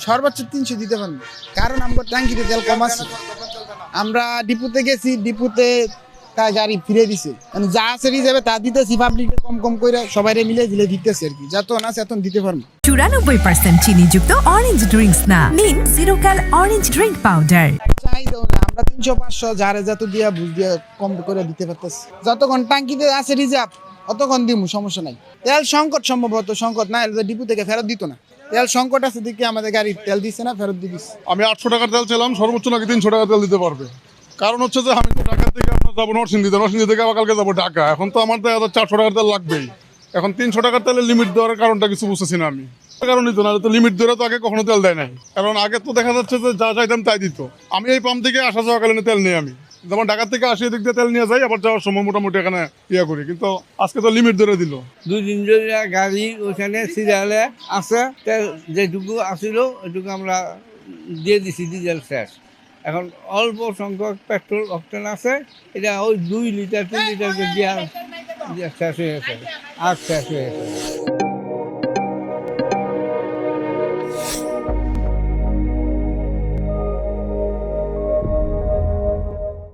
সর্বোচ্চ 300 দিতে পারবো, কারণ আমার ট্যাঙ্কিতে তেল কম আছে। আমরা ডিপুতে গেছি, ডিপুতে তাই গাড়ি ফিরে দিছে, মানে যা আছে রিজার্ভে তা দিতেছি, পাবলিকে কম কম করে সবাই মিলে দিলে দিতেছে আর কি, যত না আছে এত দিতে পারবো। 94% চিনিযুক্ত অরেঞ্জ ড্রিঙ্কস না, নিন জিরো ক্যাল অরেঞ্জ ড্রিঙ্ক পাউডার। চাহিদাও না, আমরা 300-500 যারে যত দিয়া বুঝ দিয়া কম করে দিতে পারতেছি। যতক্ষণ ট্যাঙ্কিতে আছে রিজার্ভ অতক্ষণ দিমু, সমস্যা নাই। তেল সংকট, সম্ভবত সংকট না, ডিপু থেকে ফেরত দিত না। তেল সংকট আছে দিকে আমাদের গাড়ি তেল দিচ্ছে না, ফেরত দিয়ে দিচ্ছে। আমি 800 টাকার তেল ছিলাম, সর্বোচ্চ নাকি 300 টাকা তেল দিতে পারবে। কারণ হচ্ছে যে আমি তো ঢাকা থেকে আপনার যাবো নরসিংদী থেকে আবার কালকে যাবো ঢাকা। এখন তো আমার 400 টাকার তেল লাগবেই। এখন 300 টাকার তেলের লিমিট দেওয়ার কারণটা কিছু বুঝতেছি না আমি। কারণই তো না, তো লিমিট ধরে তো আগে কখনো তেল দেয় নাই। কারণ আগে তো দেখা যাচ্ছে যে যা চাইতাম তাই দিত। আমি এই পাম্প থেকে আসা যাওয়াকালীন তেল নিই আমি, যেমন ঢাকা থেকে আসি এদিক দিয়ে তেল নিয়ে যাই, আবার যাওয়ার সময় মোটামুটি এখানে করি। কিন্তু আজকে তো লিমিট ধরে দিল। 2 দিন ধরে গাড়ি ওখানে সিরিয়ালে আছে, যেটুকু আসিল ওইটুকু আমরা দিয়ে দিছি, ডিজেল শেষ। এখন অল্প সংখ্যক পেট্রোল অকটেন আছে, এটা ওই 2 লিটার 3 লিটার দিয়ে শেষ হয়ে গেছে, আর শেষ হয়ে গেছে।